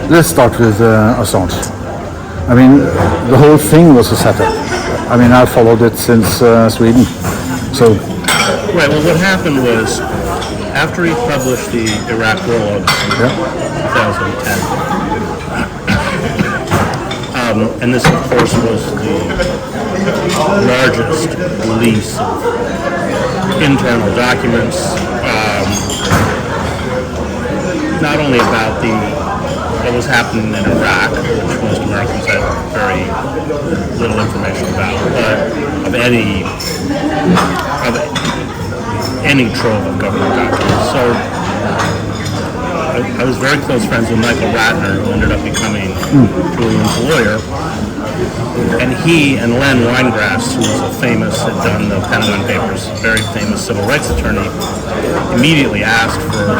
Let's start with Assange. I mean, the whole thing was a setup. I mean, I followed it since Sweden. So, right. Well, what happened was after he published the Iraq War Log in 2010, and this, of course, was the largest release of internal documents, not only about what was happening in Iraq, which most Americans had very little information about, but of any trove of government documents. So I was very close friends with Michael Ratner, who ended up becoming Julian's lawyer, and he and Len Winegrass, who was had done the Pentagon Papers, very famous civil rights attorney, immediately asked for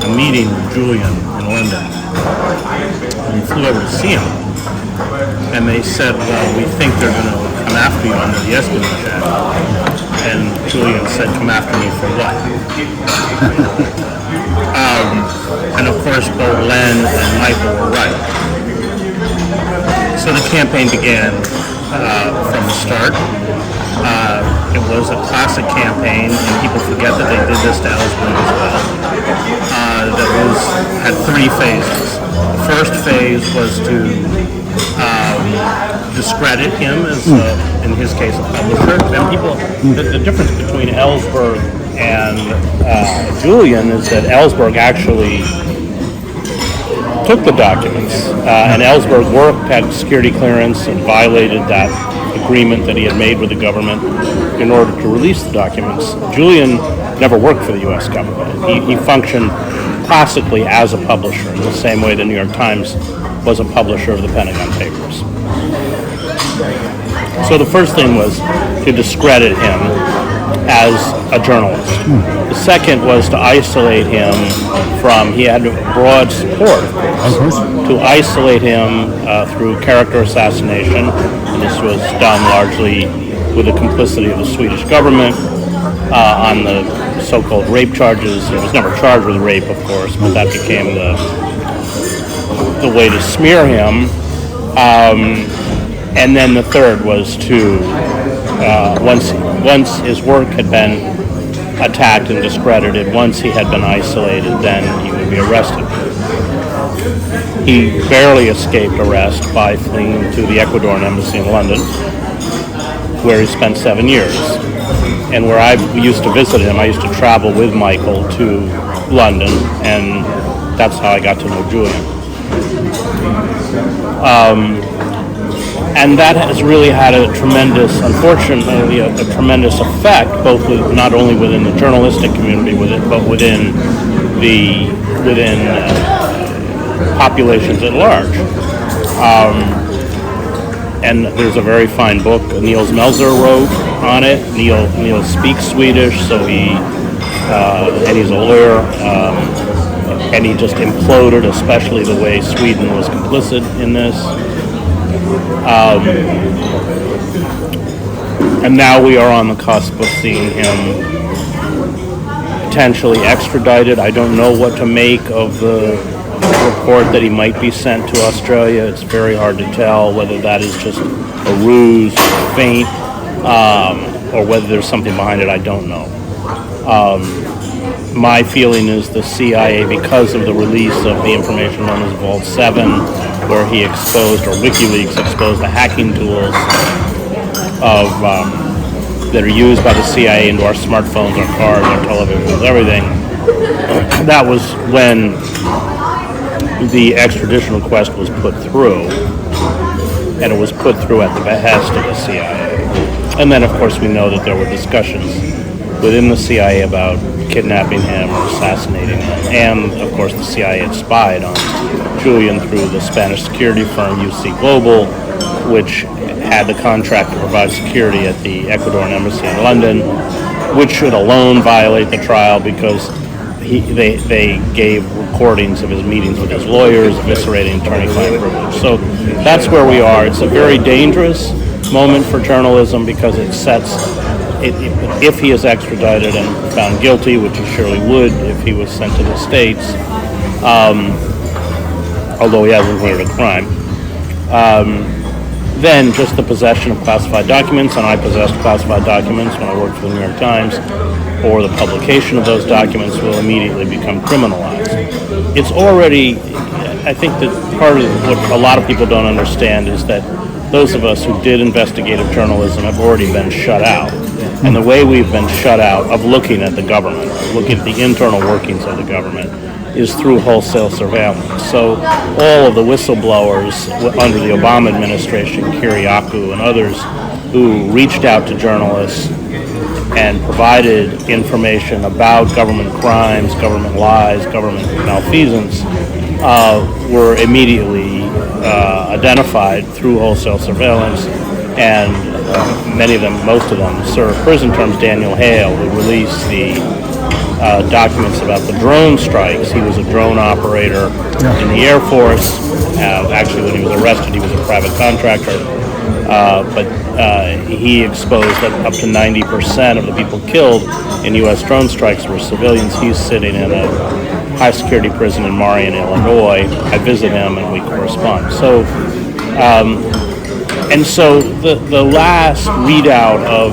a meeting with Julian in London. And we flew over to see him, and they said, well, we think they're going to come after you under the Espionage Act. And Julian said, come after me for what? And of course, both Len and Michael were right. So the campaign began from the start. It was a classic campaign, and people forget that they did this to Ellsberg as well. That had three phases. The first phase was to discredit him as, in his case, a publisher. And people, the difference between Ellsberg and Julian is that Ellsberg actually took the documents, and Ellsberg worked, had security clearance, and violated that agreement that he had made with the government in order to release the documents. Julian never worked for the U.S. government. He functioned classically as a publisher, in the same way the New York Times was a publisher of the Pentagon Papers. So the first thing was to discredit him as a journalist. The second was to isolate him from, he had broad support, of course, to isolate him through character assassination. And this was done largely with the complicity of the Swedish government on the so-called rape charges. He was never charged with rape, of course, but that became the way to smear him. And then the third was to, once his work had been attacked and discredited, once he had been isolated, then he would be arrested. He barely escaped arrest by fleeing to the Ecuadorian embassy in London, where he spent 7 years. And where I used to visit him, I used to travel with Michael to London, and that's how I got to know Julian. And that has really had a tremendous, unfortunately, a tremendous effect, both not only within the journalistic community, but within populations at large. And there's a very fine book Niels Melzer wrote on it. Niels speaks Swedish, so and he's a lawyer, and he just imploded, especially the way Sweden was complicit in this. And now we are on the cusp of seeing him potentially extradited. I don't know what to make of the report that he might be sent to Australia. It's very hard to tell whether that is just a ruse, or feint, or whether there's something behind it. I don't know. My feeling is the CIA, because of the release of the information known as Vault 7, where he exposed, or WikiLeaks exposed, the hacking tools that are used by the CIA into our smartphones, our cars, our televisions, everything. That was when the extradition request was put through, and it was put through at the behest of the CIA. And then, of course, we know that there were discussions within the CIA about kidnapping him or assassinating him. And, of course, the CIA had spied on Julian through the Spanish security firm UC Global, which had the contract to provide security at the Ecuadorian embassy in London, which should alone violate the trial because they gave recordings of his meetings with his lawyers, eviscerating attorney-client privilege. So that's where we are. It's a very dangerous moment for journalism because it sets if he is extradited and found guilty, which he surely would if he was sent to the States, although he hasn't committed a crime, then just the possession of classified documents, and I possessed classified documents when I worked for the New York Times, or the publication of those documents will immediately become criminalized. It's already, I think that part of what a lot of people don't understand is that those of us who did investigative journalism have already been shut out. And the way we've been shut out of looking at the government, looking at the internal workings of the government, is through wholesale surveillance. So all of the whistleblowers under the Obama administration, Kiriakou and others, who reached out to journalists and provided information about government crimes, government lies, government malfeasance, were immediately identified through wholesale surveillance, and many of them, most of them, served prison terms. Daniel Hale, who released the documents about the drone strikes. He was a drone operator in the Air Force. Actually, when he was arrested, he was a private contractor. But he exposed that up to 90% of the people killed in U.S. drone strikes were civilians. He's sitting in a high-security prison in Marion, Illinois. I visit him and we correspond. So, the last readout of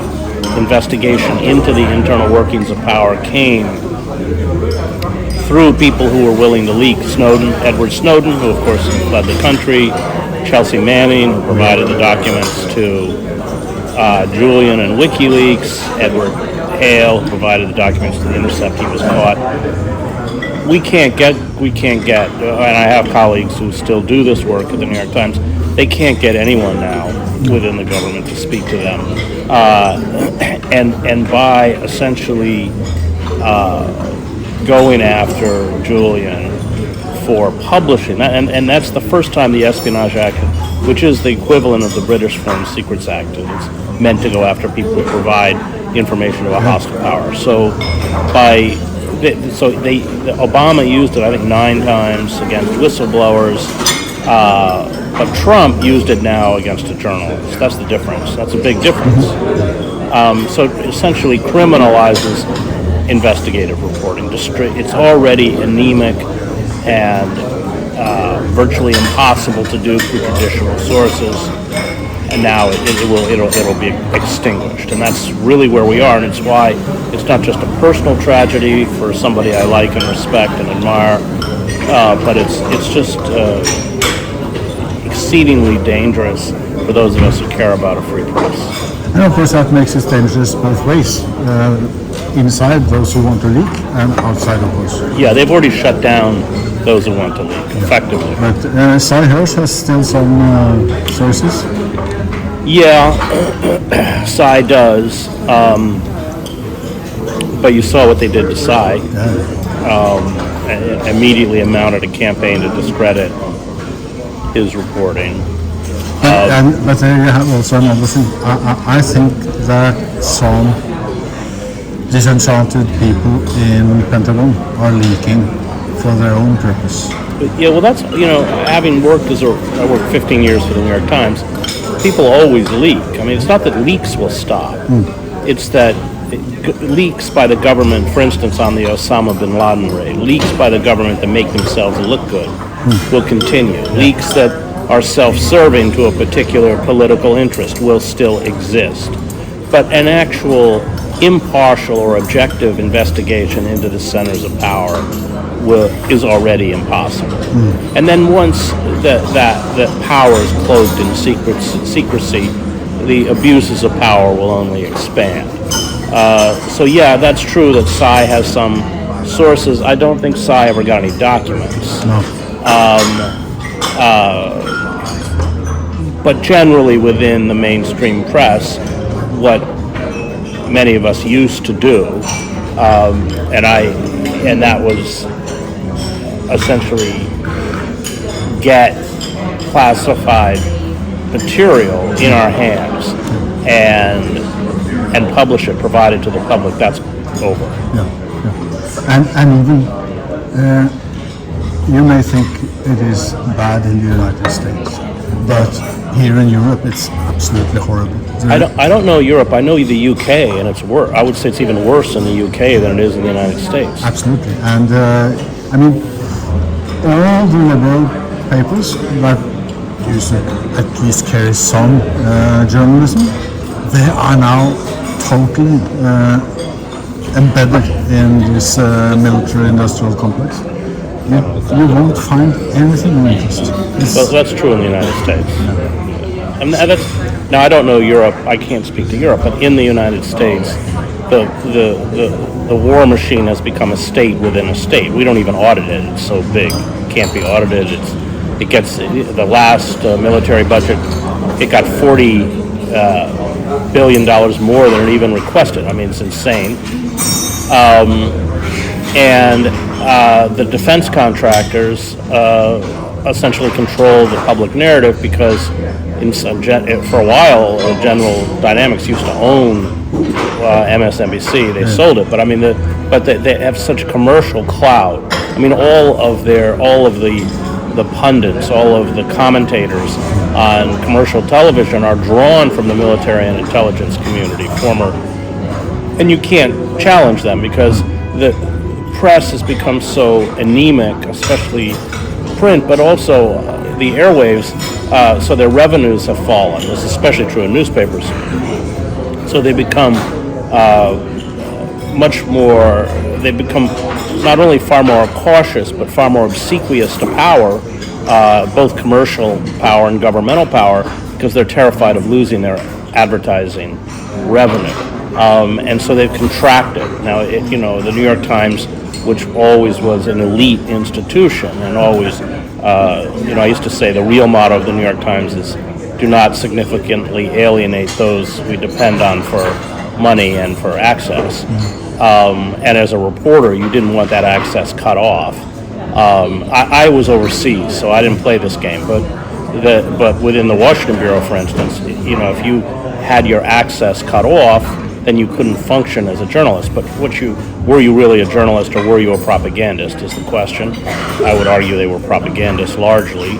investigation into the internal workings of power came through people who were willing to leak. Edward Snowden, who of course fled the country, Chelsea Manning, who provided the documents to Julian and WikiLeaks, Edward Hale, who provided the documents to The Intercept. He was caught. We can't get, and I have colleagues who still do this work at the New York Times, they can't get anyone now within the government to speak to them. And by essentially going after Julian for publishing that, and that's the first time the Espionage Act, which is the equivalent of the British Foreign Secrets Act, and it's meant to go after people who provide information to a hostile power. So Obama used it, I think, 9 times against whistleblowers, but Trump used it now against a journalist. That's the difference. That's a big difference. So it essentially criminalizes investigative reporting. It's already anemic and virtually impossible to do through traditional sources, and now it'll be extinguished. And that's really where we are, and it's why it's not just a personal tragedy for somebody I like and respect and admire, but it's just exceedingly dangerous for those of us who care about a free press. And of course that makes it dangerous both ways, inside those who want to leak and outside, of course. Yeah, they've already shut down those who want to leak, effectively. But Seymour Hersh has still some sources? Yeah, Cy does. But you saw what they did to Cy. It immediately amounted a campaign to discredit his reporting. But there you have also another thing. I think that some disenchanted people in Pentagon are leaking for their own purpose. Yeah, well, that's, having worked I worked 15 years for the New York Times, people always leak. I mean, it's not that leaks will stop. It's that leaks by the government, for instance, on the Osama bin Laden raid, leaks by the government that make themselves look good will continue. Leaks that are self-serving to a particular political interest will still exist. But an actual impartial or objective investigation into the centers of power is already impossible. And then once that power is clothed in secrecy, the abuses of power will only expand. So yeah, that's true that Cy has some sources. I don't think Cy ever got any documents. No. But generally within the mainstream press, what many of us used to do, and that was essentially get classified material in our hands and publish it, provide it to the public. That's over. Yeah. And even you may think it is bad in the United States, but here in Europe, it's absolutely horrible. I don't know Europe. I know the UK, and it's worse. I would say it's even worse in the UK than it is in the United States. Absolutely. And I mean, all the liberal papers that used to at least carry some journalism, they are now totally embedded in this military-industrial complex. You won't find anything of interest. Well, that's true in the United States. And now I don't know Europe. I can't speak to Europe, but in the United States, the war machine has become a state within a state. We don't even audit it. It's so big, it can't be audited. It gets the last military budget. It got $40 billion more than it even requested. I mean, it's insane. And the defense contractors essentially control the public narrative because for a while, General Dynamics used to own MSNBC. They sold it, but I mean, they have such commercial clout. I mean, all of the pundits, all of the commentators on commercial television are drawn from the military and intelligence community, and you can't challenge them because the press has become so anemic, especially print, but also the airwaves, so their revenues have fallen. This is especially true in newspapers. So they become they become not only far more cautious, but far more obsequious to power, both commercial power and governmental power, because they're terrified of losing their advertising revenue. And so they've contracted. Now, the New York Times, which always was an elite institution, and always, I used to say the real motto of the New York Times is, do not significantly alienate those we depend on for money and for access. And as a reporter, you didn't want that access cut off. I was overseas, so I didn't play this game, but within the Washington Bureau, for instance, if you had your access cut off, then you couldn't function as a journalist. But were you really a journalist or were you a propagandist is the question. I would argue they were propagandists largely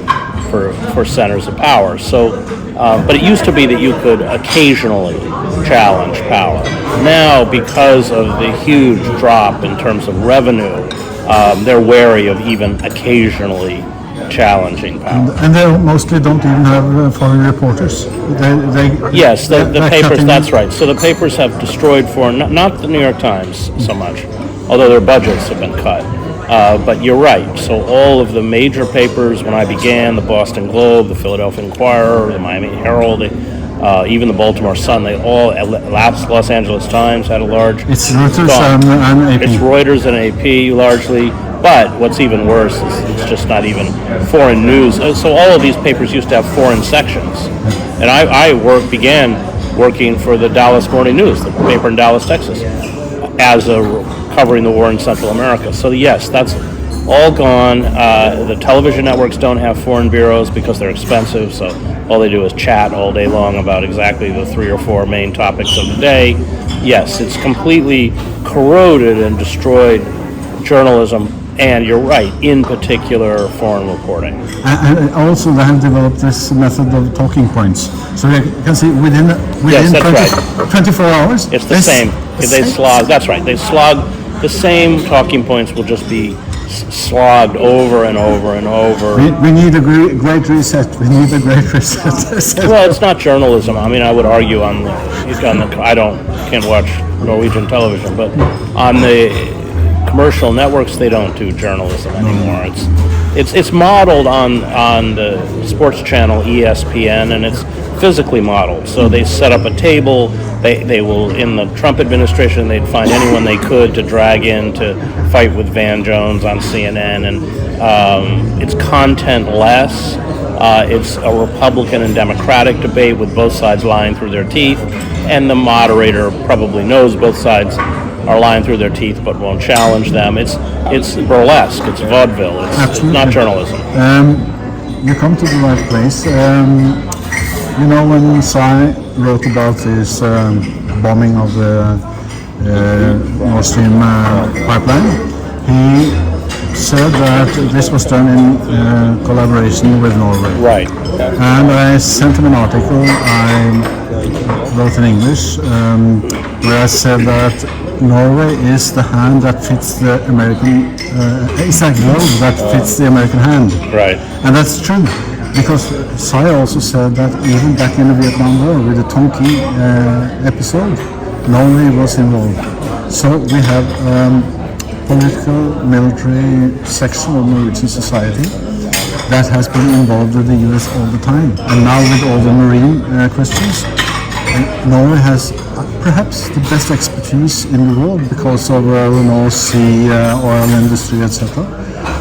for centers of power. So, but it used to be that you could occasionally challenge power. Now, because of the huge drop in terms of revenue, they're wary of even occasionally challenging power. And they mostly don't even have foreign reporters. Yes, the papers, that's right. So the papers have destroyed not the New York Times so much, although their budgets have been cut. But you're right. So all of the major papers, when I began, the Boston Globe, the Philadelphia Inquirer, the Miami Herald, even the Baltimore Sun, they all, Los Angeles Times had a large... It's Reuters and AP. It's Reuters and AP largely. But what's even worse is it's just not even foreign news. So all of these papers used to have foreign sections. And I began working for the Dallas Morning News, the paper in Dallas, Texas, covering the war in Central America. So yes, that's all gone. The television networks don't have foreign bureaus because they're expensive, so all they do is chat all day long about exactly the 3 or 4 main topics of the day. Yes, it's completely corroded and destroyed journalism. And you're right, in particular, foreign reporting. And also they have developed this method of talking points. So you can see within yes, that's 24 hours. It's the same. They slog. That's right. They slog the same talking points. Will just be slogged over and over and over. We need a great reset. We need a great reset. Well, it's not journalism. I mean, I would argue I can't watch Norwegian television, but on the commercial networks, they don't do journalism anymore. It's modeled on the sports channel ESPN, and it's physically modeled. So they set up a table. They will, in the Trump administration, they'd find anyone they could to drag in to fight with Van Jones on CNN, and it's content-less. It's a Republican and Democratic debate with both sides lying through their teeth, and the moderator probably knows both sides are lying through their teeth but won't challenge them. It's burlesque, it's vaudeville, it's not journalism. You come to the right place. When Sy wrote about this bombing of the Nord Stream pipeline, said that this was done in collaboration with Norway. Right. And I sent him an article I wrote in English where I said that Norway is the hand that fits the American, it's a glove that fits the American hand. Right. And that's true, because Tsai also said that even back in the Vietnam War with the Tonkin episode, Norway was involved. So we have political, military section of Norwegian society that has been involved with the US all the time. And now with all the marine questions, Norway has perhaps the best expertise in the world because of North Sea, oil industry, etc.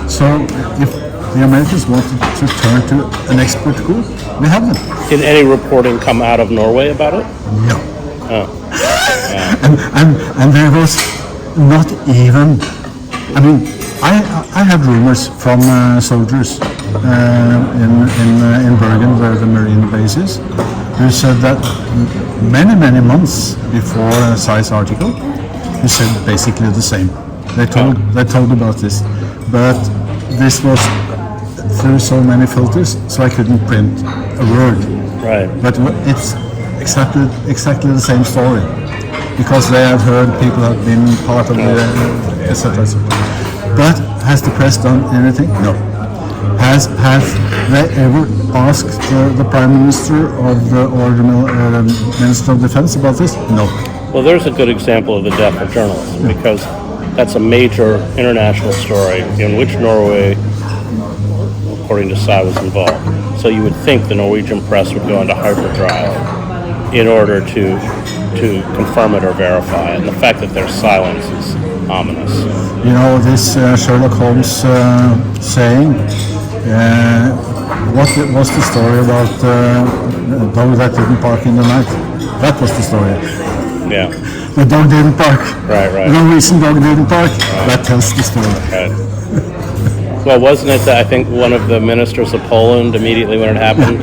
So if the Americans wanted to turn to an expert group, we have them. Did any reporting come out of Norway about it? No. Oh. And there was not even, I mean, I have rumors from soldiers in Bergen, where the Marine base is, who said that many months before Tsai's article, he said basically the same. They told about this, but this was through so many filters, so I couldn't print a word. Right. But it's exactly the same story, because they had heard people have been part of the etc. But has the press done anything? No. Have they ever asked the Prime Minister or the Minister of Defense about this? No. Well, there's a good example of the death of journalism, because that's a major international story in which Norway, according to Tsai, was involved. So you would think the Norwegian press would go into hyperdrive in order to confirm it or verify it. And the fact that there's silence is ominous. You know, this Sherlock Holmes saying, what was the story about the dog that didn't bark in the night? That was the story. Yeah. The dog didn't bark. Right. No reason dog didn't bark. That tells the story. Right. Well, wasn't it that I think one of the ministers of Poland, immediately when it happened,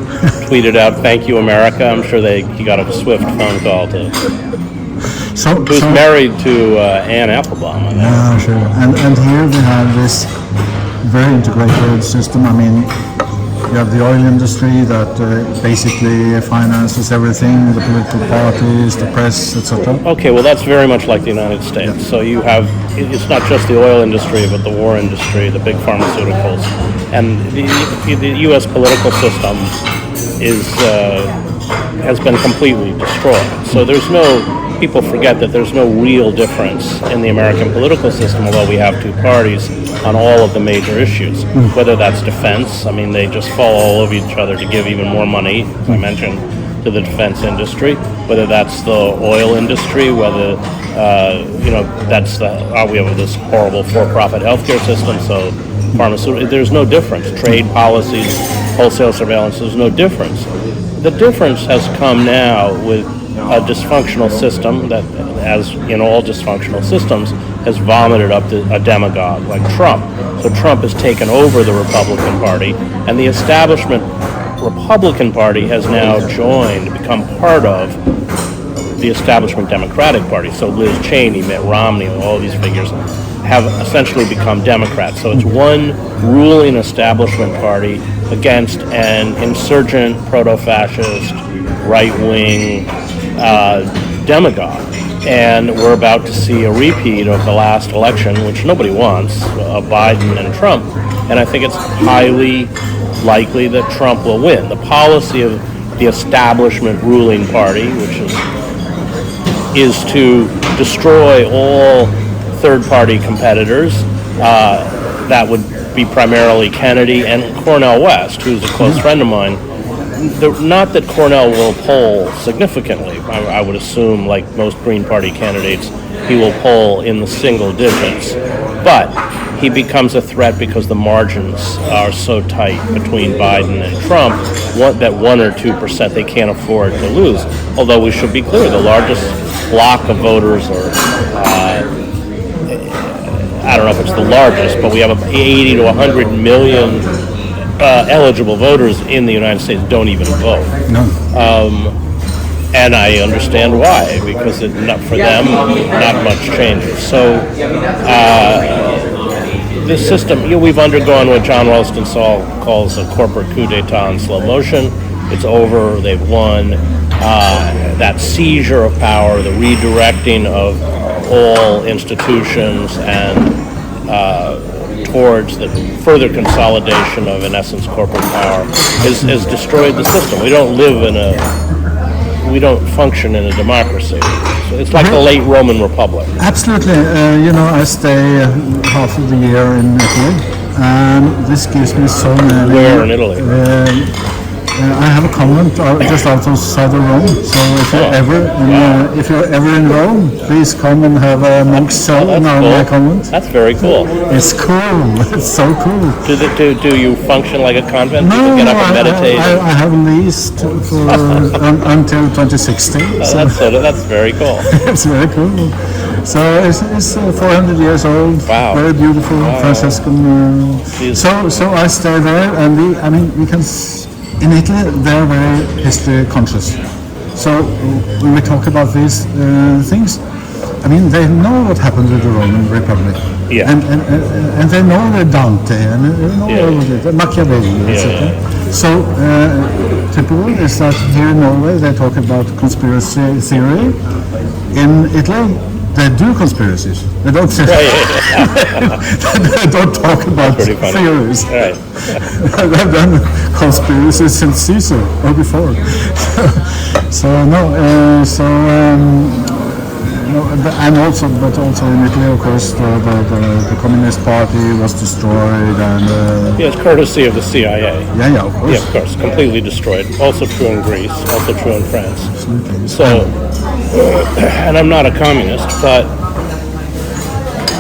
tweeted out, "Thank you, America"? I'm sure he got a swift phone call to. Who's married to Anne Applebaum. Yeah, sure. And here we have this very integrated system. I mean, you have the oil industry that basically finances everything, the political parties, the press, etc. Okay, well that's very much like the United States. Yeah. So you have, it's not just the oil industry, but the war industry, the big pharmaceuticals. And the U.S. political system has been completely destroyed. So there's people forget that there's no real difference in the American political system, although we have two parties on all of the major issues. Whether that's defense, I mean, they just fall all over each other to give even more money, as I mentioned, to the defense industry. Whether that's the oil industry, whether, that's we have this horrible for-profit healthcare system, so pharmaceutical, there's no difference. Trade policies, wholesale surveillance, there's no difference. The difference has come now with a dysfunctional system that, as in all dysfunctional systems, has vomited up a demagogue like Trump. So Trump has taken over the Republican Party, and the establishment Republican Party has now become part of the establishment Democratic Party. So Liz Cheney, Mitt Romney, all these figures have essentially become Democrats. So it's one ruling establishment party against an insurgent, proto-fascist, right-wing demagogue. And we're about to see a repeat of the last election, which nobody wants, of Biden and Trump. And I think it's highly likely that Trump will win. The policy of the establishment ruling party, which is to destroy all third-party competitors, that would be primarily Kennedy and Cornel West, who's a close friend of mine. Not that Cornel will poll significantly. I would assume, like most Green Party candidates, he will poll in the single digits. But he becomes a threat because the margins are so tight between Biden and Trump that 1 or 2% they can't afford to lose. Although we should be clear, the largest block of voters, or I don't know if it's the largest, but we have 80 to 100 million eligible voters in the United States don't even vote. No. And I understand why, because for them, not much changes. So the system, we've undergone what John Ralston calls a corporate coup d'etat in slow motion. It's over. They've won. That seizure of power, the redirecting of all institutions and towards the further consolidation of, in essence, corporate power has destroyed the system. We don't function in a democracy. So it's like the late Roman Republic. Absolutely. I stay half of the year in Italy, and this gives me so many. Where in Italy? I have a convent just outside of Rome. So if you're ever in Rome, please come and have a monk's cell in my convent. That's very cool. It's cool. It's so cool. Do you function like a convent? No, People get up and meditate? I have leased for until 2016. That's very cool. It's very cool. So it's 400 years old. Wow. Very beautiful Franciscan. So I stay there, and we can. In Italy, they're very history conscious. So when we talk about these things, they know what happened with the Roman Republic. Yeah. And they know the Dante and all of it, Machiavelli, etc. So typical is that here in Norway they talk about conspiracy theory. In Italy, they do conspiracies. They don't say they don't talk about theories. Right. They've done conspiracies since Caesar or before. And also in Italy, of course, the Communist Party was destroyed, and it's courtesy of the CIA. Yeah, of course. Yeah, of course, completely destroyed. Also true in Greece. Also true in France. Absolutely. So, and I'm not a communist, but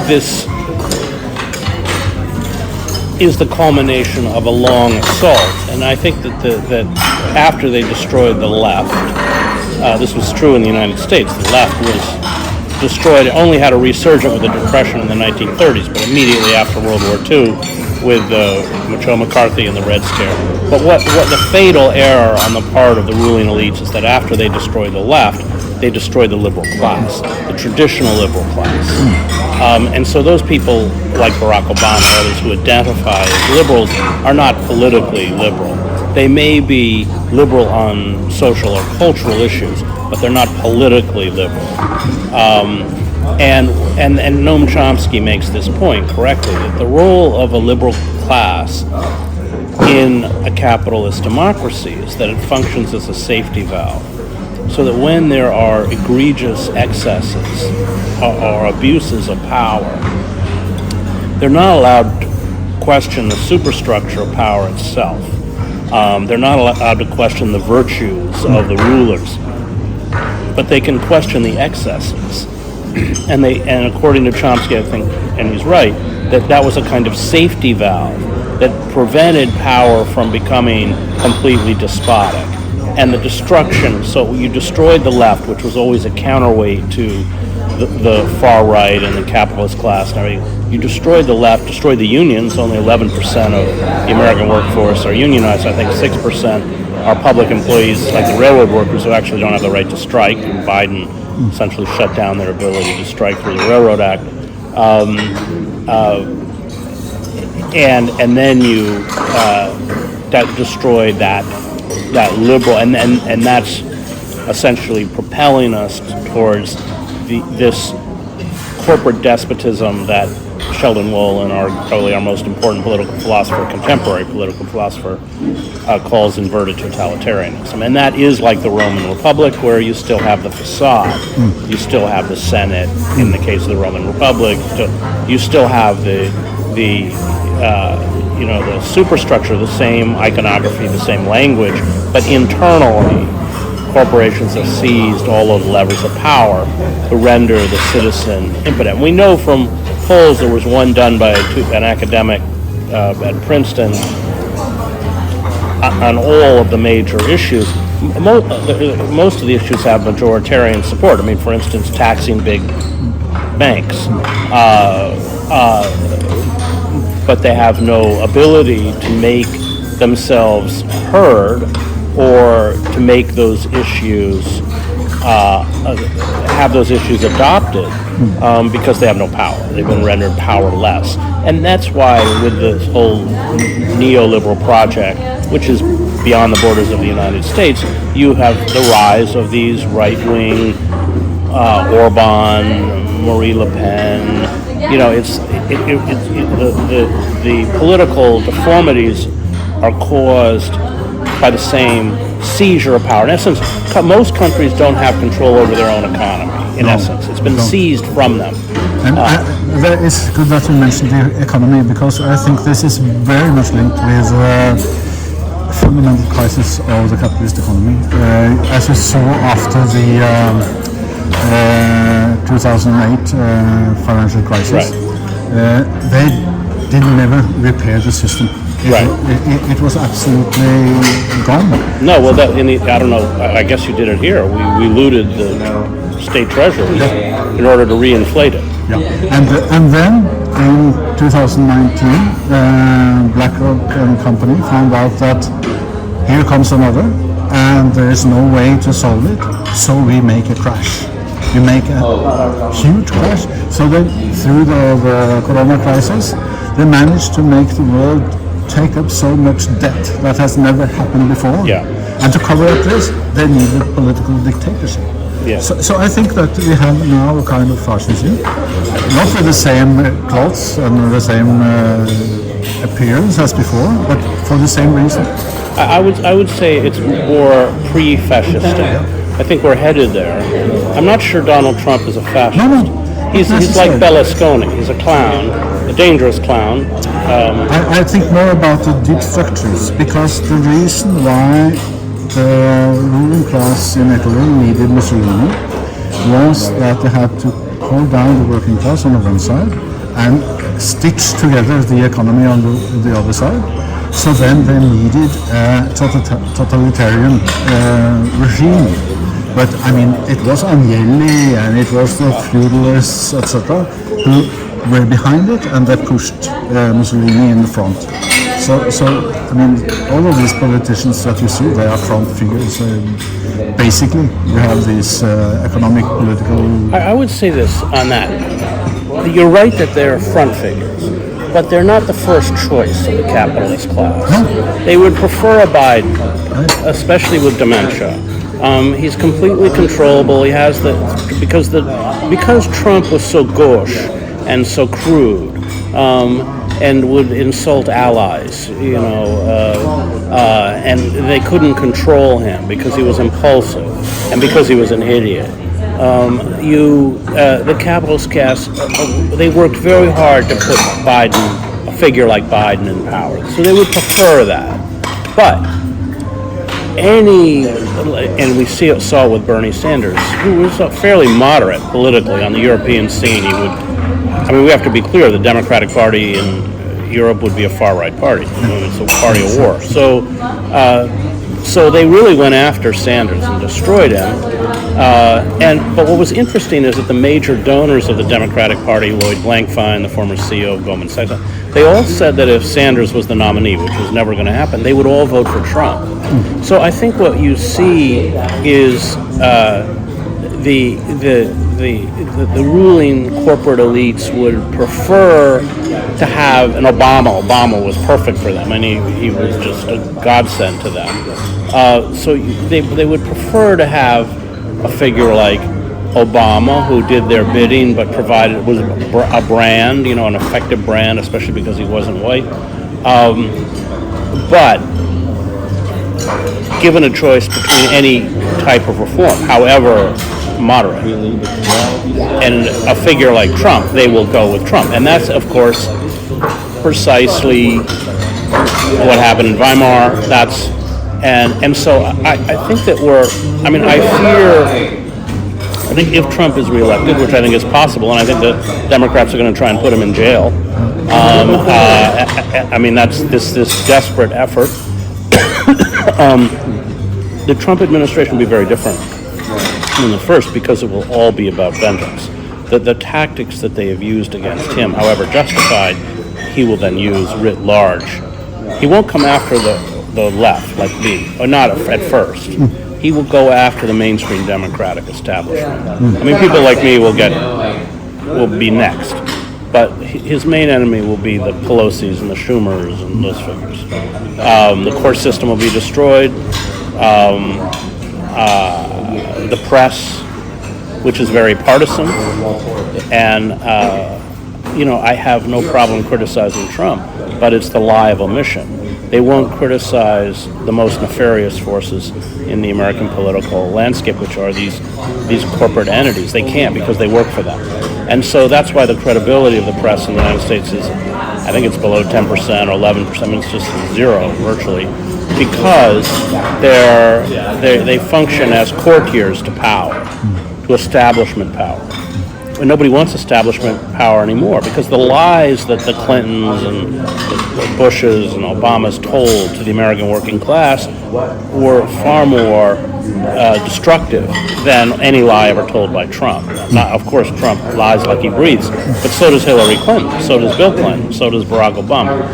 this is the culmination of a long assault. And I think that after they destroyed the left, this was true in the United States. The left was destroyed. It only had a resurgence with the Depression in the 1930s, but immediately after World War II, with Joe McCarthy and the Red Scare. But what the fatal error on the part of the ruling elites is that after they destroyed the left, they destroyed the liberal class, the traditional liberal class. And so those people, like Barack Obama and others who identify as liberals, are not politically liberal. They may be liberal on social or cultural issues, but they're not politically liberal. And Noam Chomsky makes this point correctly, that the role of a liberal class in a capitalist democracy is that it functions as a safety valve, so that when there are egregious excesses or abuses of power, they're not allowed to question the superstructure of power itself. They're not allowed to question the virtues of the rulers, but they can question the excesses. And according to Chomsky, I think, and he's right, that was a kind of safety valve that prevented power from becoming completely despotic. And the destruction, so you destroyed the left, which was always a counterweight to the far right and the capitalist class and everything. You destroyed the left, destroyed the unions. Only 11% of the American workforce are unionized. I think 6% are public employees, like the railroad workers, who actually don't have the right to strike. And Biden essentially shut down their ability to strike through the Railroad Act. And then you that destroyed that liberal, and that's essentially propelling us towards this corporate despotism that Sheldon Wolin, probably our most important political philosopher, contemporary political philosopher, calls inverted totalitarianism. And that is like the Roman Republic, where you still have the facade, you still have the Senate in the case of the Roman Republic, you still have the superstructure, the same iconography, the same language, but internally, corporations have seized all of the levers of power to render the citizen impotent. We know from polls, there was one done by an academic at Princeton on all of the major issues. Most of the issues have majoritarian support. I mean, for instance, taxing big banks. But they have no ability to make themselves heard or to make those issues have those issues adopted because they have no power. They've been rendered powerless. And that's why with this whole neoliberal project, which is beyond the borders of the United States, you have the rise of these right-wing Orban, Marie Le Pen. You know, the political deformities are caused by the same seizure of power. In essence, most countries don't have control over their own economy. In essence, it's been seized from them. And that is good that you mentioned the economy, because I think this is very much linked with fundamental crisis of the capitalist economy. As we saw after the 2008 financial crisis, they did never repair the system. It was absolutely gone. No, well, I don't know. I guess you did it here. We looted the state treasury in order to reinflate it. Yeah, and then in 2019, BlackRock and company found out that here comes another, and there is no way to solve it. So we make a crash. We make a huge crash. So then, through the corona crisis, they managed to make the world take up so much debt that has never happened before. Yeah. And to cover up this, they needed political dictatorship. Yeah. So I think that we have now a kind of fascism, not with the same clothes and the same appearance as before, but for the same reason. I would say it's more pre-fascistic. I think we're headed there. I'm not sure Donald Trump is a fascist. No. He's like Berlusconi. He's a clown, a dangerous clown. I think more about the deep structures, because the reason why the ruling class in Italy needed Mussolini was that they had to hold down the working class on the one side and stitch together the economy on the other side. So then they needed a totalitarian regime. But I mean, it was Agnelli and it was the feudalists, etc., who were behind it, and they pushed Mussolini in the front. So I mean, all of these politicians that you see, they are front figures. Basically, you have these economic, political. I would say this on that. You're right that they're front figures, but they're not the first choice of the capitalist class. No. They would prefer a Biden, especially with dementia. He's completely controllable. He has because Trump was so gauche and so crude, and would insult allies, and they couldn't control him because he was impulsive and because he was an idiot. The capitalist class, they worked very hard to put a figure like Biden in power. So they would prefer that. But and we saw it with Bernie Sanders, who was fairly moderate politically on the European scene. We have to be clear, the Democratic Party in Europe would be a far-right party. It's a party of war. So they really went after Sanders and destroyed him. But what was interesting is that the major donors of the Democratic Party, Lloyd Blankfein, the former CEO of Goldman Sachs, they all said that if Sanders was the nominee, which was never going to happen, they would all vote for Trump. So I think what you see is the ruling corporate elites would prefer to have an Obama. Obama was perfect for them, and he was just a godsend to them. So they would prefer to have a figure like Obama, who did their bidding but was a brand, an effective brand, especially because he wasn't white. But given a choice between any type of reform, however moderate, and a figure like Trump, they will go with Trump. And that's, of course, precisely what happened in Weimar. And so I think that I think if Trump is reelected, which I think is possible, and I think the Democrats are going to try and put him in jail. That's this desperate effort. The Trump administration will be very different than the first, because it will all be about vengeance. The tactics that they have used against him, however justified, he will then use writ large. He won't come after the left like me, or not at first. he will go after the mainstream Democratic establishment. I mean, people like me will be next, but his main enemy will be the Pelosi's and the Schumers and those figures. The court system will be destroyed. The press, which is very partisan, and I have no problem criticizing Trump, but it's the lie of omission. They won't criticize the most nefarious forces in the American political landscape, which are these corporate entities. They can't, because they work for them. And so that's why the credibility of the press in the United States is, I think it's below 10% or 11%. I mean, it's just zero, virtually, because they function as courtiers to power, to establishment power. And nobody wants establishment power anymore, because the lies that the Clintons and the Bushes and Obamas told to the American working class were far more destructive than any lie ever told by Trump. Now, of course, Trump lies like he breathes, but so does Hillary Clinton, so does Bill Clinton, so does Barack Obama.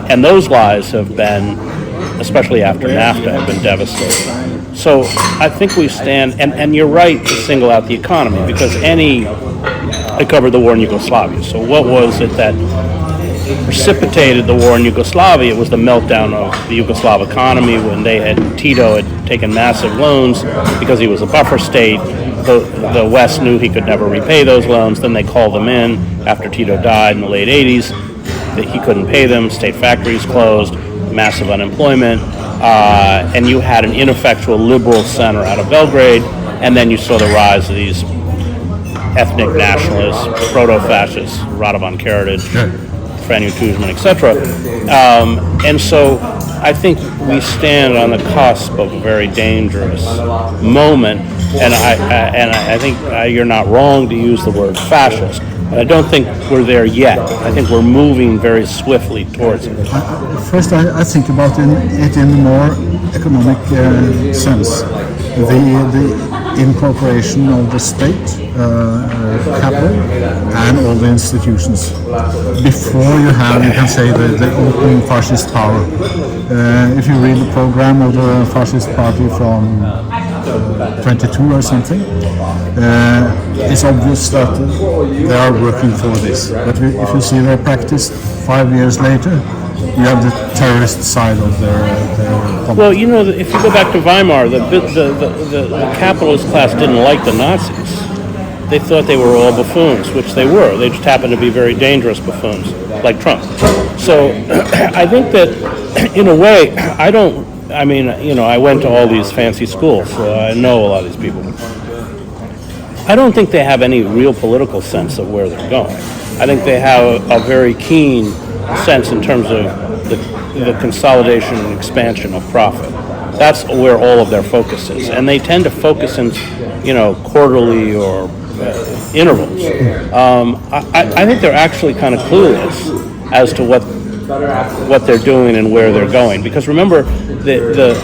And those lies have been, especially after NAFTA, have been devastating. So I think we stand, and you're right to single out the economy, because I covered the war in Yugoslavia. So what was it that precipitated the war in Yugoslavia? It was the meltdown of the Yugoslav economy when Tito had taken massive loans because he was a buffer state. The West knew he could never repay those loans. Then they called them in after Tito died in the late 80s. That he couldn't pay them. State factories closed. Massive unemployment. And you had an ineffectual liberal center out of Belgrade, and then you saw the rise of these ethnic nationalists, proto-fascists, Radovan Karadzic, Franjo Tuđman, etc. And so I think we stand on the cusp of a very dangerous moment, and I think you're not wrong to use the word fascist. But I don't think we're there yet. I think we're moving very swiftly towards it. First, I think about it in a more economic sense. The incorporation of the state, capital, and all the institutions. Before you can say, the open fascist power. If you read the program of the fascist party from 22 or something, it's obvious that they are working for this. But if you see their practice 5 years later, you have the terrorist side of their Well, if you go back to Weimar, the capitalist class didn't like the Nazis. They thought they were all buffoons, which they were. They just happened to be very dangerous buffoons, like Trump. So I think that, in a way, I went to all these fancy schools, so I know a lot of these people. I don't think they have any real political sense of where they're going. I think they have a very keen sense in terms of the consolidation and expansion of profit. That's where all of their focus is. And they tend to focus in, quarterly or intervals. I think they're actually kind of clueless as to what they're doing and where they're going. Because remember, the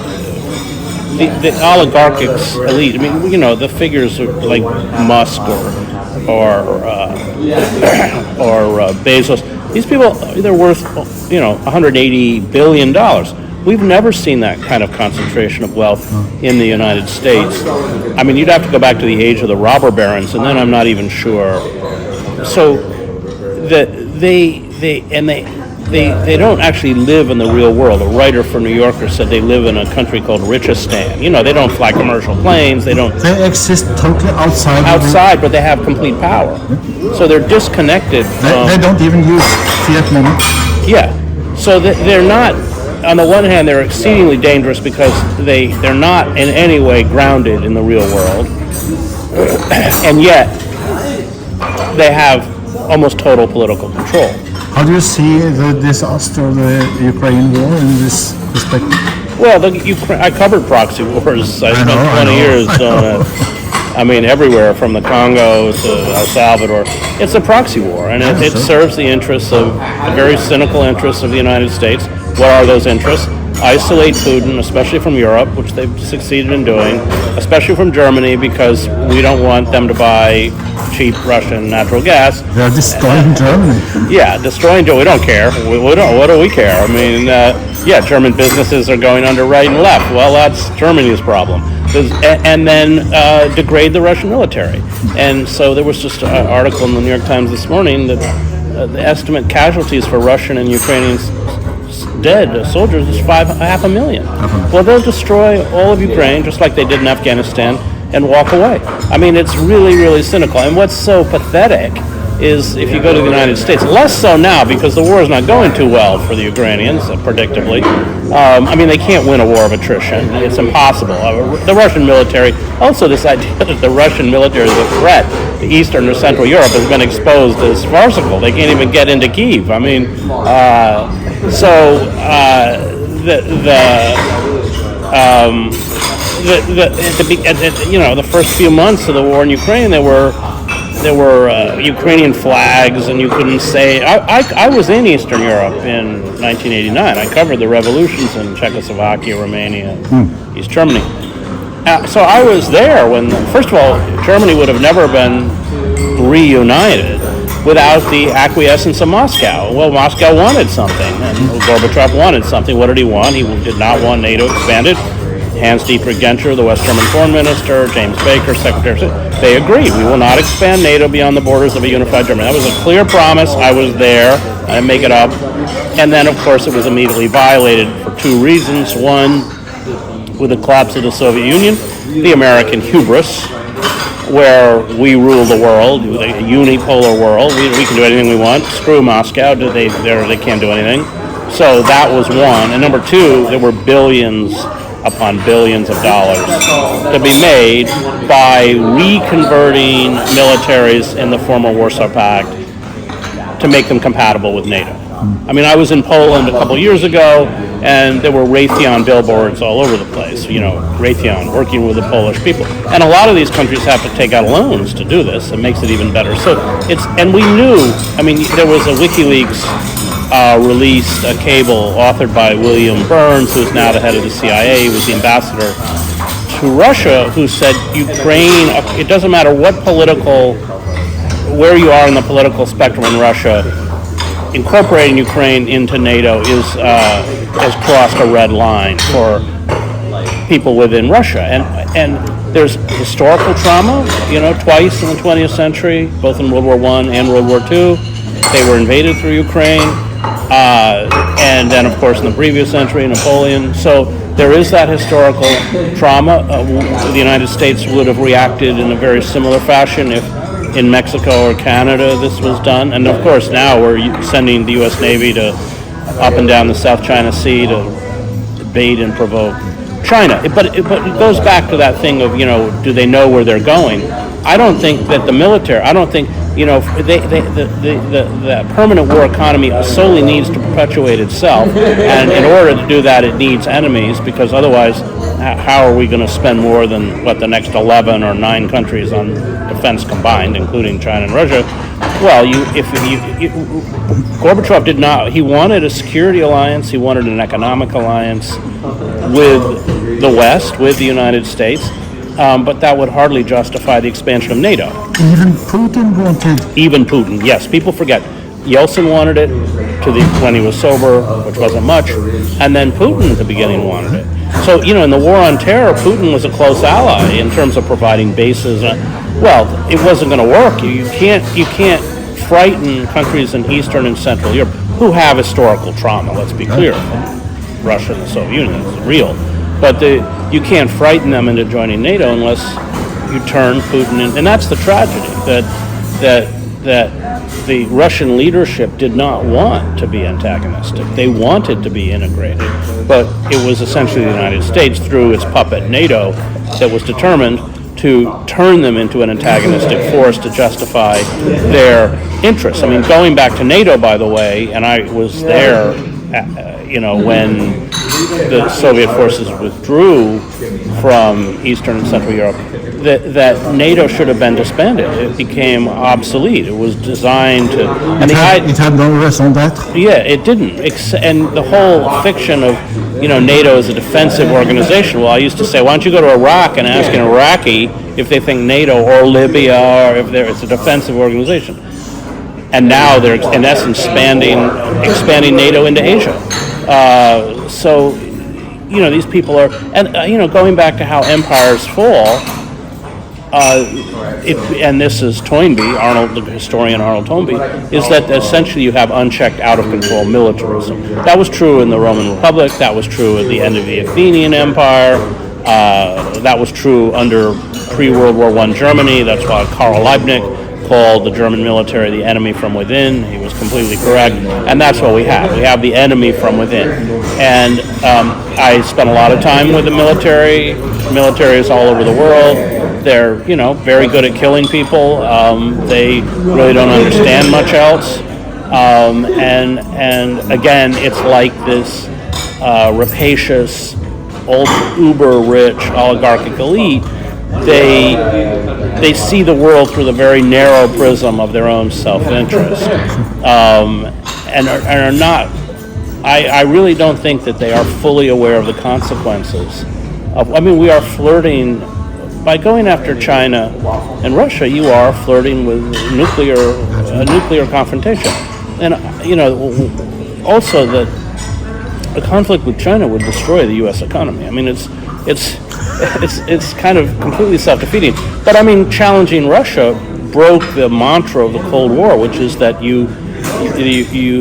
oligarchic elite, the figures are like Musk or Bezos. These people, they're worth, $180 billion. We've never seen that kind of concentration of wealth in the United States. You'd have to go back to the age of the robber barons, and then I'm not even sure. So they don't actually live in the real world. A writer for New Yorker said they live in a country called Richistan. They don't fly commercial planes. They exist totally outside. But they have complete power. So they're disconnected from... They don't even use fiat money. Yeah. So they're not... On the one hand, they're exceedingly dangerous because they're not in any way grounded in the real world. And yet, they have almost total political control. How do you see the disaster of the Ukraine war in this perspective? Well, I covered proxy wars. I spent 20 years on it. Everywhere from the Congo to El Salvador. It's a proxy war, and it serves the interests of the very cynical interests of the United States. What are those interests? isolate Putin, especially from Europe, which they've succeeded in doing, especially from Germany, because we don't want them to buy cheap Russian natural gas. They're destroying Germany. Yeah, destroying Germany. We don't care. What do we care? I mean, German businesses are going under right and left. Well, that's Germany's problem. And then degrade the Russian military. And so there was just an article in the New York Times this morning that the estimate casualties for Russian and Ukrainian dead soldiers is 500,000. Well, they'll destroy all of Ukraine, just like they did in Afghanistan, and walk away. I mean, it's really, really cynical. And what's so pathetic is if you go to the United States, less so now because the war is not going too well for the Ukrainians, predictably. I mean, they can't win a war of attrition. It's impossible. The Russian military, also this idea that the Russian military is a threat to Eastern or Central Europe has been exposed as farcical. They can't even get into Kyiv. I mean, the first few months of the war in Ukraine, there were Ukrainian flags, and you couldn't say. I was in Eastern Europe in 1989. I covered the revolutions in Czechoslovakia, Romania, East Germany. So I was there when, first of all, Germany would have never been reunited without the acquiescence of Moscow. Well, Moscow wanted something, and Gorbachev wanted something. What did he want? He did not want NATO expanded. Hans-Dietrich Genscher, the West German foreign minister, James Baker, Secretary of State, they agreed. We will not expand NATO beyond the borders of a unified Germany. That was a clear promise. I was there. I didn't make it up. And then, of course, it was immediately violated for two reasons. One, with the collapse of the Soviet Union, the American hubris, where we rule the world, a unipolar world. We can do anything we want. Screw Moscow. They can't do anything. So that was one. And number two, there were billions upon billions of dollars to be made by reconverting militaries in the former Warsaw Pact to make them compatible with NATO. I mean, I was in Poland a couple years ago, and there were Raytheon billboards all over the place, Raytheon working with the Polish people. And a lot of these countries have to take out loans to do this. It makes it even better. So and we knew, I mean, there was a WikiLeaks released a cable authored by William Burns, who is now the head of the CIA, who was the ambassador to Russia, who said Ukraine, it doesn't matter where you are in the political spectrum in Russia, incorporating Ukraine into NATO has crossed a red line for people within Russia. And there's historical trauma, twice in the 20th century, both in World War I and World War II. They were invaded through Ukraine. And then, of course, in the previous century, Napoleon. So there is that historical trauma. The United States would have reacted in a very similar fashion if in Mexico or Canada this was done. And, of course, now we're sending the U.S. Navy to up and down the South China Sea to bait and provoke China. But it goes back to that thing of, do they know where they're going? I don't think that the military, the permanent war economy solely needs to perpetuate itself, and in order to do that, it needs enemies, because otherwise, how are we going to spend more than the next 11 or 9 countries on defense combined, including China and Russia? Well, Gorbachev did not. He wanted a security alliance. He wanted an economic alliance with the West, with the United States. But that would hardly justify the expansion of NATO. Even Putin wanted. Even Putin, yes. People forget. Yeltsin wanted it when he was sober, which wasn't much, and then Putin at the beginning wanted it. So, in the war on terror, Putin was a close ally in terms of providing bases. Well, it wasn't going to work. You can't frighten countries in Eastern and Central Europe who have historical trauma. Let's be clear. Russia and the Soviet Union is real. But you can't frighten them into joining NATO unless you turn Putin in. And that's the tragedy, that the Russian leadership did not want to be antagonistic. They wanted to be integrated. But it was essentially the United States, through its puppet NATO, that was determined to turn them into an antagonistic force to justify their interests. I mean, going back to NATO, by the way, and I was there, when the Soviet forces withdrew from Eastern and Central Europe, that NATO should have been disbanded. It became obsolete. It was designed to... It had no raison d'être? Yeah, it didn't. And the whole fiction of NATO is a defensive organization. Well, I used to say, why don't you go to Iraq and ask an Iraqi if they think NATO or Libya or if it's a defensive organization. And now they're in essence expanding NATO into Asia. So these people are, and going back to how empires fall. And this is Toynbee, the historian Arnold Toynbee, is that essentially you have unchecked, out-of-control militarism. That was true in the Roman Republic. That was true at the end of the Athenian Empire. That was true under pre-World War I Germany. That's why Karl Liebknecht called the German military the enemy from within. He was completely correct. And that's what we have. We have the enemy from within. And I spent a lot of time with the military. Militaries all over the world. They're, very good at killing people. They really don't understand much else. And again, it's like this rapacious, uber-rich oligarchic elite. They see the world through the very narrow prism of their own self-interest, and are not. I really don't think that they are fully aware of the consequences of. We are flirting. By going after China and Russia, you are flirting with nuclear confrontation, and also that a conflict with China would destroy the U.S. economy. It's kind of completely self-defeating. But challenging Russia broke the mantra of the Cold War, which is that you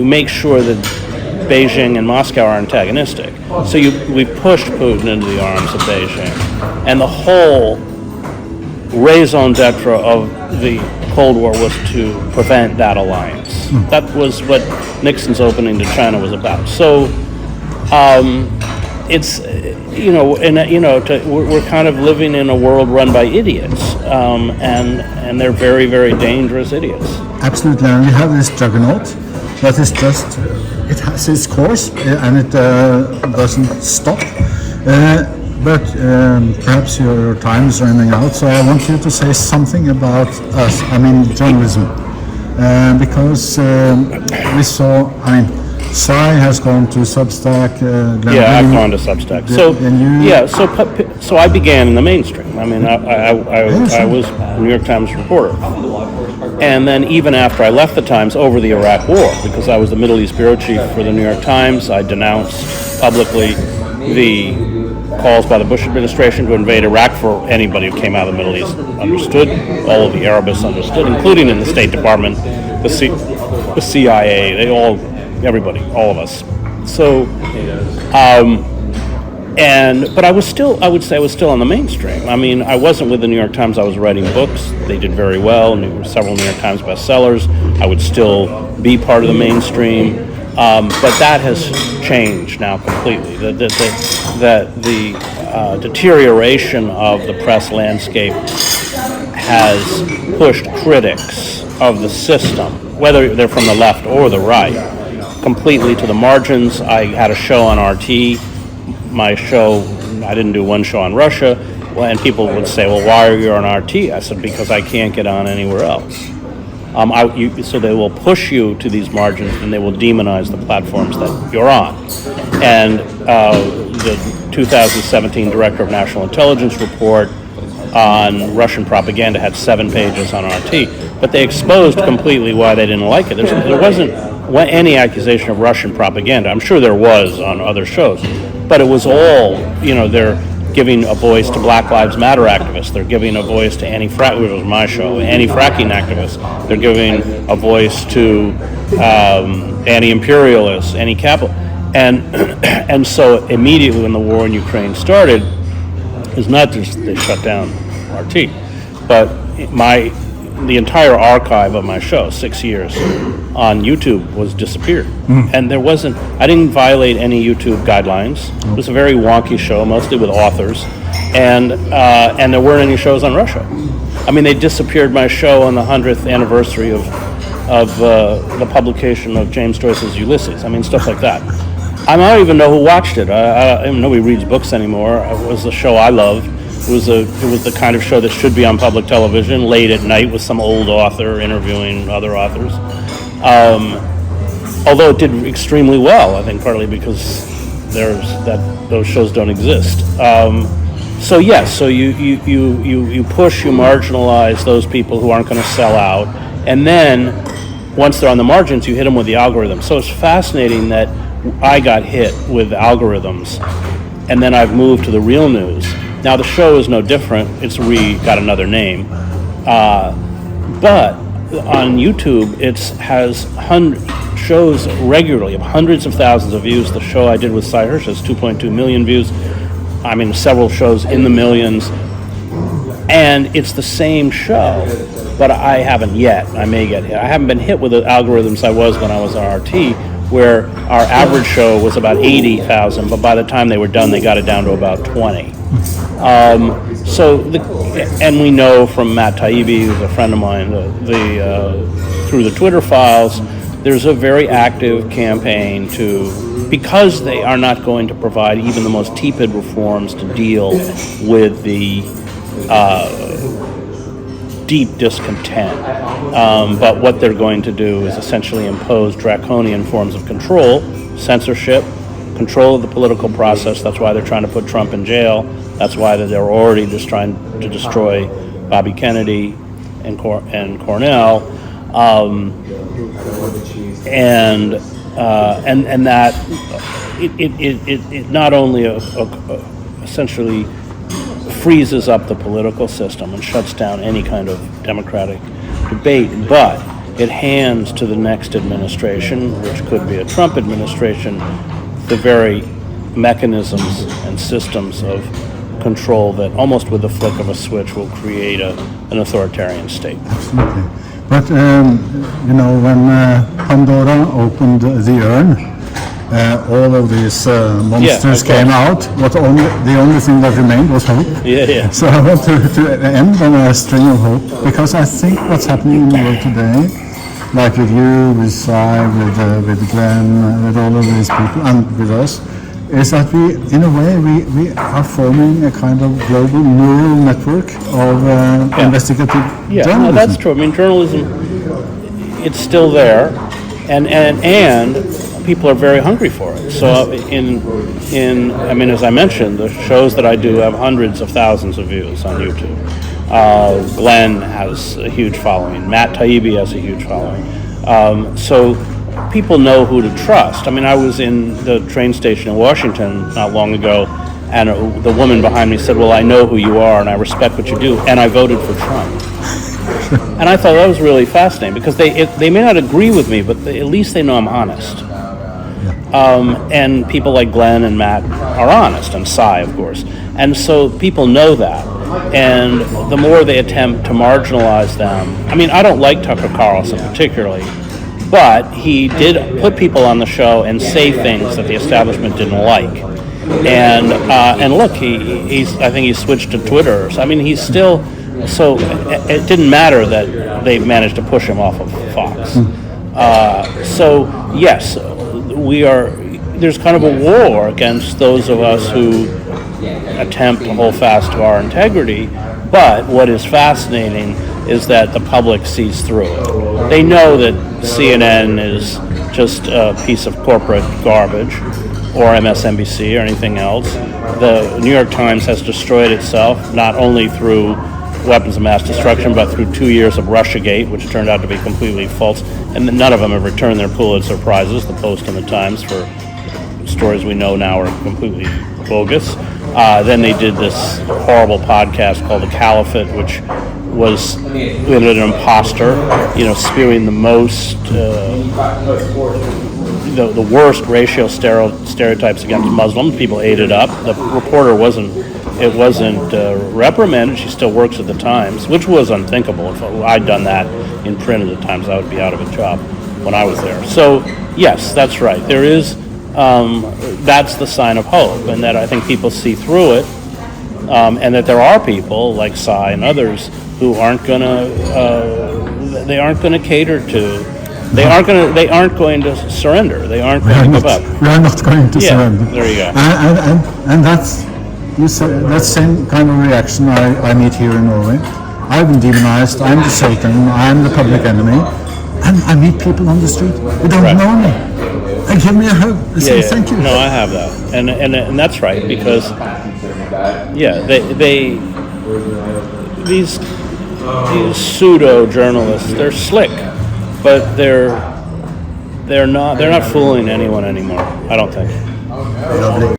make sure that Beijing and Moscow are antagonistic. So we pushed Putin into the arms of Beijing, and the whole raison d'etre of the Cold War was to prevent that alliance. That was what Nixon's opening to China was about. So it's we're kind of living in a world run by idiots, and they're very, very dangerous idiots. Absolutely, and we have this juggernaut that is just it has its course and it doesn't stop. But perhaps your time is running out, so I want you to say something about us, journalism. Because we saw, Sai has gone to Substack. I've gone to Substack. So I began in the mainstream. I was a New York Times reporter. And then even after I left the Times over the Iraq War, because I was the Middle East bureau chief for the New York Times, I denounced publicly the calls by the Bush administration to invade Iraq. For anybody who came out of the Middle East understood, all of the Arabists understood, including in the State Department, the CIA, everybody, all of us. So, but I would say I was still on the mainstream. I wasn't with the New York Times. I was writing books. They did very well. Several New York Times bestsellers. I would still be part of the mainstream. But that has changed now completely. The deterioration of the press landscape has pushed critics of the system, whether they're from the left or the right, completely to the margins. I had a show on RT. My show, I didn't do one show on Russia, and people would say, well, why are you on RT? I said, because I can't get on anywhere else. So they will push you to these margins, and they will demonize the platforms that you're on. And the 2017 Director of National Intelligence report on Russian propaganda had 7 pages on RT, but they exposed completely why they didn't like it. There wasn't any accusation of Russian propaganda. I'm sure there was on other shows, but it was all, they're giving a voice to Black Lives Matter activists. They're giving a voice to which was my show, anti-fracking activists. They're giving a voice to anti-imperialists, anti-capital. And so immediately when the war in Ukraine started, it's not just they shut down RT, but the entire archive of my show, 6 years on YouTube, was disappeared. And I didn't violate any YouTube guidelines. It was a very wonky show, mostly with authors, and there weren't any shows on Russia. They disappeared my show on the 100th anniversary of the publication of James Joyce's Ulysses. Stuff like that. I don't even know who watched it. Nobody reads books anymore. It was a show I loved. It was the kind of show that should be on public television late at night with some old author interviewing other authors. Although it did extremely well, I think partly because those shows don't exist. So yes, so you push, you marginalize those people who aren't going to sell out, and then once they're on the margins, you hit them with the algorithm. So it's fascinating that I got hit with algorithms, and then I've moved to the real news. Now the show is no different. It's got another name, but on YouTube it has shows regularly of hundreds of thousands of views. The show I did with Seymour Hersh has 2.2 million views. I mean, several shows in the millions, and it's the same show, but I haven't yet. I may get hit. I haven't been hit with the algorithms I was when I was on RT, where our average show was about 80,000, but by the time they were done, they got it down to about 20. And we know from Matt Taibbi, who's a friend of mine, through the Twitter files, there's a very active campaign because they are not going to provide even the most tepid reforms to deal with the deep discontent. But what they're going to do is essentially impose draconian forms of control, censorship, control of the political process. That's why they're trying to put Trump in jail. That's why they're already just trying to destroy Bobby Kennedy and Cornell. And that it not only essentially freezes up the political system and shuts down any kind of democratic debate, but it hands to the next administration, which could be a Trump administration, the very mechanisms and systems of control that almost with the flick of a switch will create an authoritarian state. Absolutely. But, when Pandora opened the urn, all of these monsters came out. The only thing that remained was hope. Yeah. So I want to end on a string of hope, because I think what's happening in the world today, like with you, with Cy, with Glenn, with all of these people, and with us, is that we, in a way, we are forming a kind of global neural network of investigative journalism. No, that's true. I mean, journalism, it's still there, and people are very hungry for it. So as I mentioned, the shows that I do have hundreds of thousands of views on YouTube. Glenn has a huge following. Matt Taibbi has a huge following. So people know who to trust. I mean, I was in the train station in Washington not long ago, and the woman behind me said, "Well, I know who you are, and I respect what you do, and I voted for Trump." And I thought that was really fascinating, because they may not agree with me, but at least they know I'm honest. And people like Glenn and Matt are honest, and Cy, of course. And so people know that. And the more they attempt to marginalize them, I mean, I don't like Tucker Carlson particularly, but he did put people on the show and say things that the establishment didn't like. And look, I think he switched to Twitter. So, I mean, he's still, so it didn't matter that they managed to push him off of Fox. So yes, there's kind of a war against those of us who attempt to hold fast to our integrity, but what is fascinating is that the public sees through it. They know that CNN is just a piece of corporate garbage, or MSNBC or anything else. The New York Times has destroyed itself, not only through weapons of mass destruction, but through 2 years of Russiagate, which turned out to be completely false, and none of them have returned their Pulitzer Prizes, the Post and the Times, for stories we know now are completely bogus. Then they did this horrible podcast called The Caliphate, which was an imposter, spewing the most, the worst racial stereotypes against Muslims. People ate it up. The reporter wasn't reprimanded. She still works at the Times, which was unthinkable. If I'd done that in print at the Times, I would be out of a job when I was there. So yes, that's right. There is. That's the sign of hope, and that I think people see through it, and that there are people like Cy and others who aren't going to. They aren't going to cater to. They aren't going to surrender. They aren't going to give up. We are not going to surrender. There you go. And that's that same kind of reaction I meet here in Norway. I've been demonized. I'm the Satan. I'm the public enemy. And I meet people on the street who don't know me. and give me a hug and say thank you. No, I have that, and that's right, because these pseudo journalists, they're slick, but they're not fooling anyone anymore. I don't think. Lovely.